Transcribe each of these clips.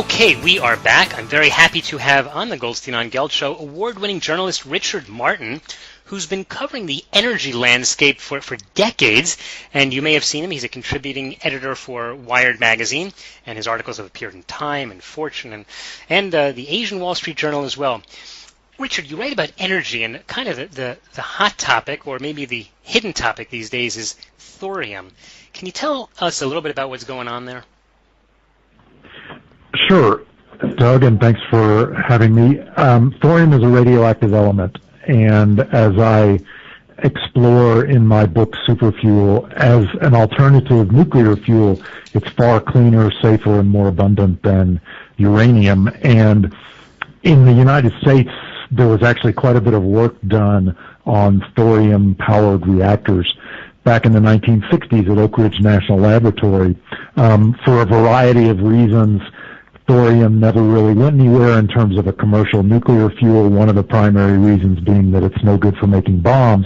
Okay, we are back. I'm very happy to have on the Goldstein on Gelt show award-winning journalist Richard Martin, who's been covering the energy landscape for decades. And you may have seen him. He's a contributing editor for Wired magazine, and his articles have appeared in Time and Fortune and the Asian Wall Street Journal as well. Richard, you write about energy, and kind of the hot topic, or maybe the hidden topic these days, is thorium. Can you tell us a little bit about what's going on there? Sure, Doug, and thanks for having me. Thorium is a radioactive element, and as I explore in my book Superfuel, as an alternative nuclear fuel, it's far cleaner, safer, and more abundant than uranium. And in the United States, there was actually quite a bit of work done on thorium-powered reactors back in the 1960s at Oak Ridge National Laboratory. For a variety of reasons, thorium never really went anywhere in terms of a commercial nuclear fuel, one of the primary reasons being that it's no good for making bombs.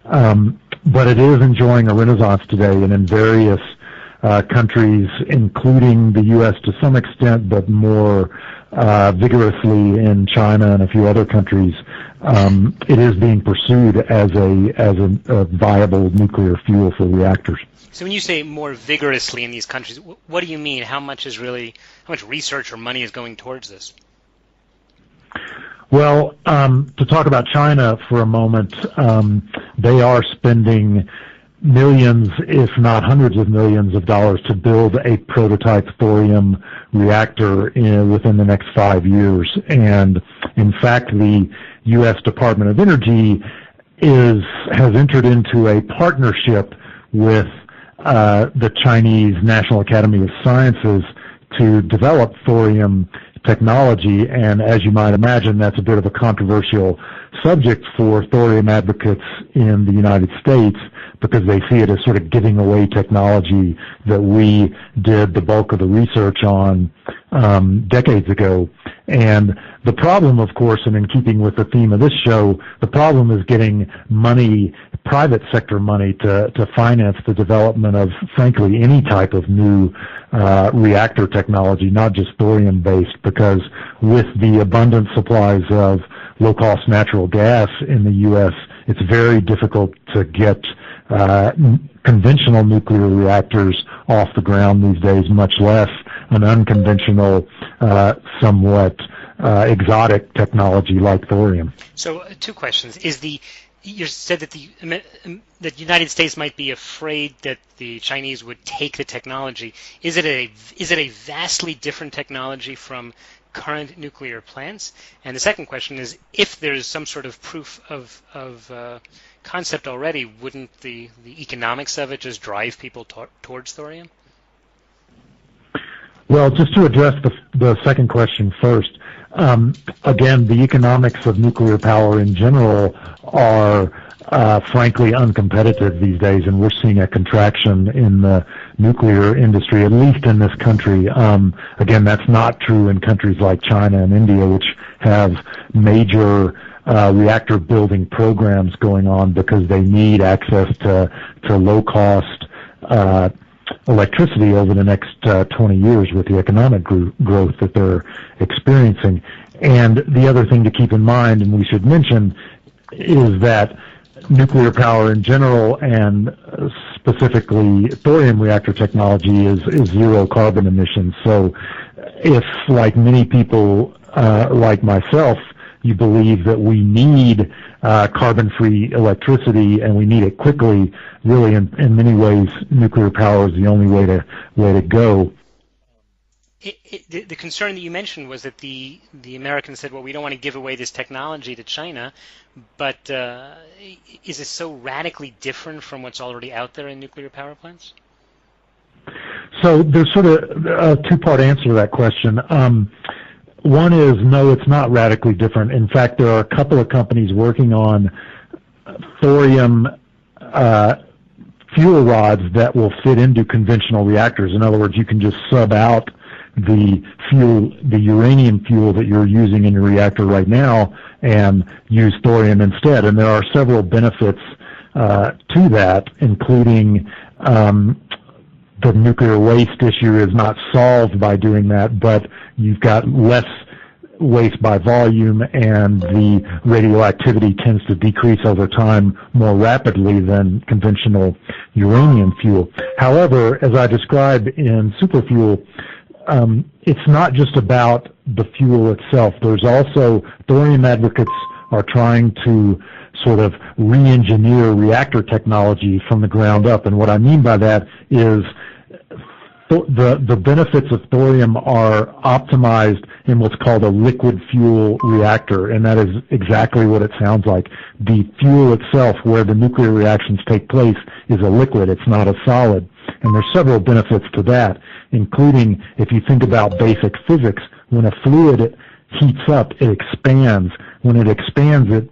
But it is enjoying a renaissance today, and in various countries, including the U.S. to some extent, but more vigorously in China and a few other countries, it is being pursued as a viable nuclear fuel for reactors. So when you say more vigorously in these countries, what do you mean? How much research or money is going towards this? Well, to talk about China for a moment, they are spending millions, if not hundreds of millions of dollars to build a prototype thorium reactor within the next 5 years. And in fact, the U.S. Department of Energy has entered into a partnership with the Chinese National Academy of Sciences to develop thorium technology, and as you might imagine, that's a bit of a controversial subject for thorium advocates in the United States because they see it as sort of giving away technology that we did the bulk of the research on decades ago. And the problem, of course, and in keeping with the theme of this show, the problem is getting money, private sector money, to finance the development of, frankly, any type of new reactor technology, not just thorium-based, because with the abundant supplies of low-cost natural gas in the U.S., it's very difficult to get conventional nuclear reactors off the ground these days, much less an unconventional, somewhat exotic technology like thorium. So, two questions. You said that the United States might be afraid that the Chinese would take the technology. Is it a vastly different technology from current nuclear plants? And the second question is, if there's some sort of proof of concept already, wouldn't the economics of it just drive people towards thorium? Well, just to address the second question first, again, the economics of nuclear power in general are frankly uncompetitive these days, and we're seeing a contraction in the nuclear industry, at least in this country. Again, that's not true in countries like China and India, which have major reactor building programs going on because they need access to low-cost electricity over the next 20 years with the economic growth that they're experiencing. And the other thing to keep in mind, and we should mention, is that nuclear power in general, and specifically thorium reactor technology, is zero carbon emissions. So if, like many people like myself, you believe that we need carbon-free electricity and we need it quickly, really in many ways nuclear power is the only way to go. The concern that you mentioned was that the Americans said, well, we don't want to give away this technology to China, but is it so radically different from what's already out there in nuclear power plants? So there's sort of a two-part answer to that question. One is, no, it's not radically different. In fact, there are a couple of companies working on thorium fuel rods that will fit into conventional reactors. In other words, you can just sub out the uranium fuel that you're using in your reactor right now and use thorium instead. And there are several benefits to that, including the nuclear waste issue is not solved by doing that, but you've got less waste by volume, and the radioactivity tends to decrease over time more rapidly than conventional uranium fuel. However, as I described in Superfuel, it's not just about the fuel itself. There's also, thorium advocates are trying to sort of re-engineer reactor technology from the ground up. And what I mean by that is the benefits of thorium are optimized in what's called a liquid fuel reactor, and that is exactly what it sounds like. The fuel itself, where the nuclear reactions take place, is a liquid. It's not a solid. And there's several benefits to that, including, if you think about basic physics, when a fluid heats up, it expands. When it expands, it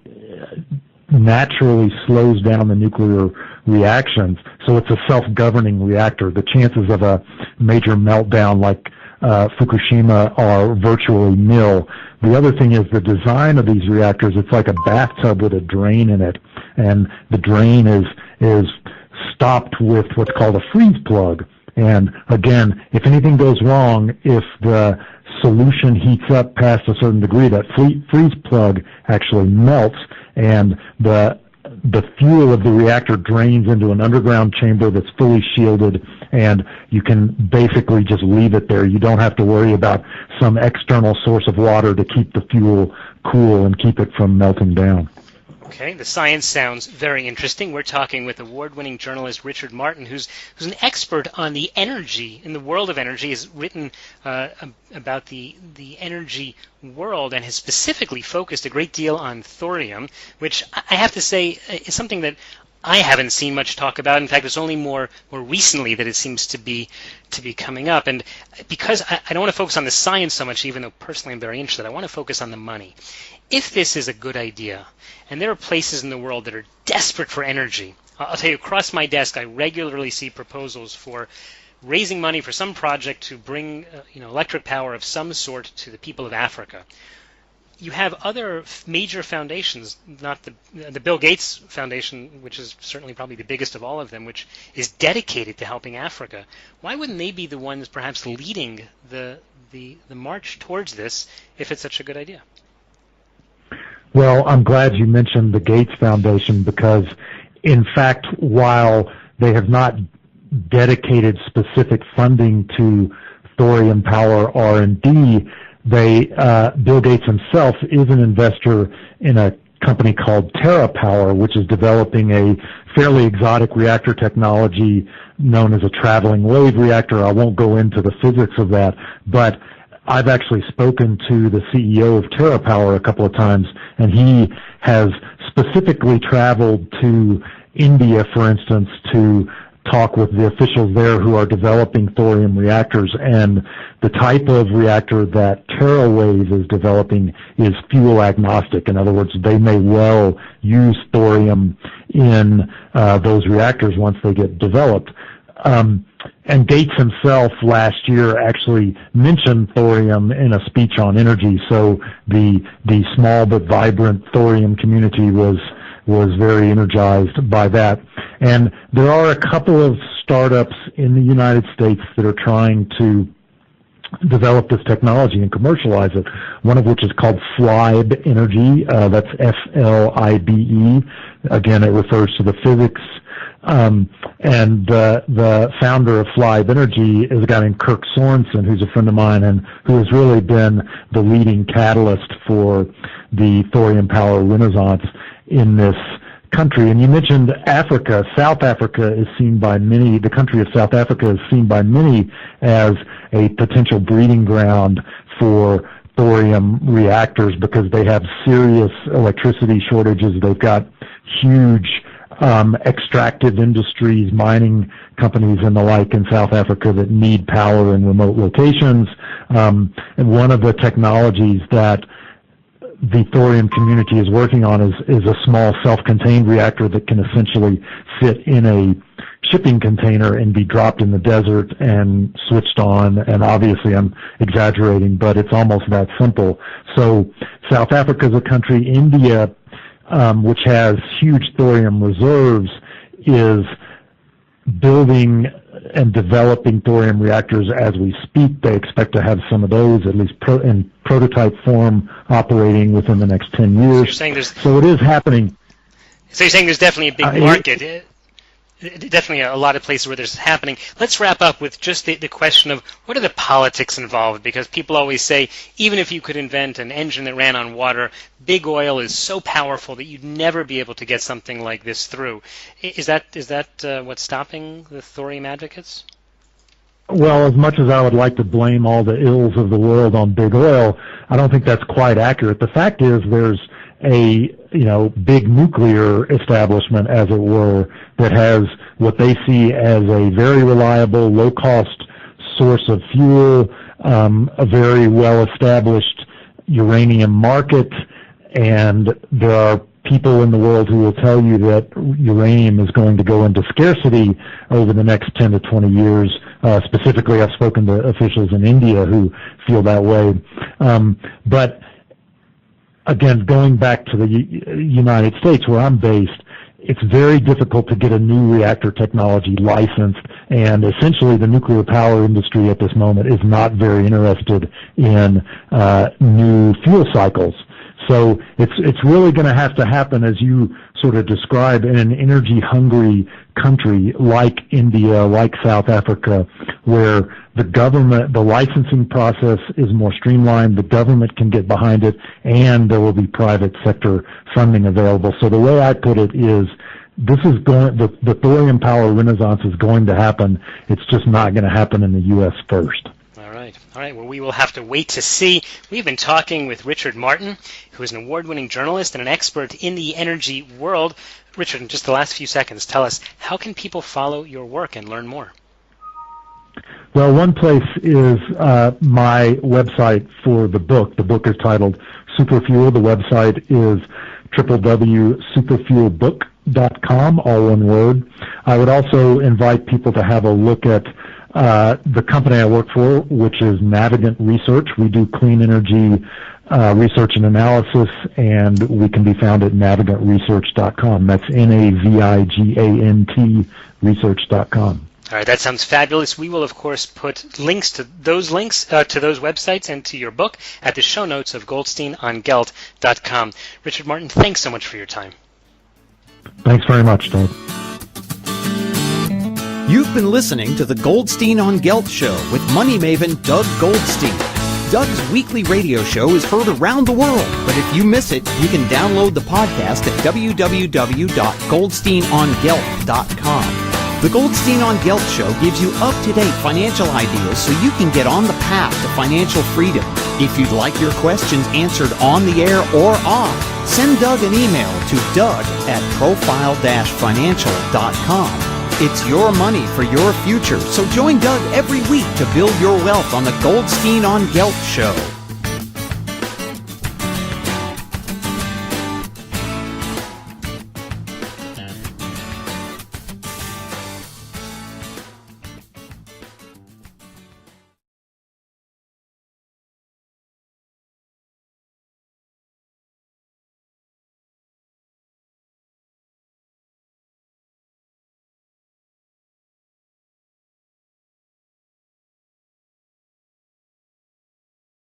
naturally slows down the nuclear reactions, so it's a self-governing reactor. The chances of a major meltdown like Fukushima are virtually nil. The other thing is the design of these reactors. It's like a bathtub with a drain in it, and the drain is stopped with what's called a freeze plug. And again, if anything goes wrong, if the solution heats up past a certain degree, that freeze plug actually melts, and the fuel of the reactor drains into an underground chamber that's fully shielded, and you can basically just leave it there. You don't have to worry about some external source of water to keep the fuel cool and keep it from melting down. Okay, the science sounds very interesting. We're talking with award-winning journalist Richard Martin, who's an expert on the energy, in the world of energy, has written about the energy world and has specifically focused a great deal on thorium, which I have to say is something that I haven't seen much talk about. In fact, it's only more recently that it seems to be coming up. And because I don't want to focus on the science so much, even though personally I'm very interested, I want to focus on the money. If this is a good idea, and there are places in the world that are desperate for energy, I'll tell you, across my desk I regularly see proposals for raising money for some project to bring electric power of some sort to the people of Africa. You have other major foundations, not the Bill Gates Foundation, which is certainly probably the biggest of all of them, which is dedicated to helping Africa. Why wouldn't they be the ones perhaps leading the march towards this if it's such a good idea? Well, I'm glad you mentioned the Gates Foundation, because, in fact, while they have not dedicated specific funding to thorium power R&D, Bill Gates himself is an investor in a company called TerraPower, which is developing a fairly exotic reactor technology known as a traveling wave reactor. I won't go into the physics of that, but I've actually spoken to the CEO of TerraPower a couple of times, and he has specifically traveled to India, for instance, to talk with the officials there who are developing thorium reactors. And the type of reactor that TerraWave is developing is fuel agnostic. In other words, they may well use thorium in those reactors once they get developed. And Gates himself last year actually mentioned thorium in a speech on energy, so the small but vibrant thorium community was very energized by that. And there are a couple of startups in the United States that are trying to develop this technology and commercialize it, one of which is called Flibe Energy. That's F-L-I-B-E. Again, it refers to the physics. And the founder of Flibe Energy is a guy named Kirk Sorensen, who's a friend of mine and who has really been the leading catalyst for the thorium power renaissance in this country. And you mentioned Africa. South Africa is seen by many, the country of South Africa is seen by many as a potential breeding ground for thorium reactors because they have serious electricity shortages. They've got huge extractive industries, mining companies and the like in South Africa that need power in remote locations. And one of the technologies that the thorium community is working on is a small self-contained reactor that can essentially fit in a shipping container and be dropped in the desert and switched on. And obviously I'm exaggerating, but it's almost that simple. So South Africa is a country. India, which has huge thorium reserves, is building and developing thorium reactors as we speak. They expect to have some of those, at least in prototype form, operating within the next 10 years. So it is happening. So you're saying there's definitely a big market. Definitely a lot of places where this is happening. Let's wrap up with just the question of what are the politics involved, because people always say even if you could invent an engine that ran on water, big oil is so powerful that you'd never be able to get something like this through. Is that what's stopping the thorium advocates? Well, as much as I would like to blame all the ills of the world on big oil, I don't think that's quite accurate. The fact is there's a big nuclear establishment, as it were, that has what they see as a very reliable, low-cost source of fuel, a very well-established uranium market, and there are people in the world who will tell you that uranium is going to go into scarcity over the next 10 to 20 years. Specifically, I've spoken to officials in India who feel that way. But again, going back to the United States, where I'm based, it's very difficult to get a new reactor technology licensed, and essentially the nuclear power industry at this moment is not very interested in new fuel cycles. So it's really going to have to happen, as you sort of describe, in an energy-hungry country like India, like South Africa, where the licensing process is more streamlined, the government can get behind it, and there will be private sector funding available. So the way I put it is, the thorium power renaissance is going to happen. It's just not going to happen in the U.S. first. All right. Well, we will have to wait to see. We've been talking with Richard Martin, who is an award-winning journalist and an expert in the energy world. Richard, in just the last few seconds, tell us, how can people follow your work and learn more? Well, one place is my website for the book. The book is titled Superfuel. The website is www.superfuelbook.com, all one word. I would also invite people to have a look at the company I work for, which is Navigant Research. We do clean energy research and analysis, and we can be found at navigantresearch.com. That's NAVIGANT research.com. All right, that sounds fabulous. We will, of course, put links to those websites and to your book at the show notes of goldsteinongelt.com. Richard Martin, thanks so much for your time. Thanks very much, Doug. You've been listening to the Goldstein on Gelt Show with money maven Doug Goldstein. Doug's weekly radio show is heard around the world, but if you miss it, you can download the podcast at www.goldsteinongelt.com. The Goldstein on Gelt Show gives you up-to-date financial ideas so you can get on the path to financial freedom. If you'd like your questions answered on the air or off, send Doug an email to doug@profile-financial.com. It's your money for your future, so join Doug every week to build your wealth on the Goldstein on Gelt Show.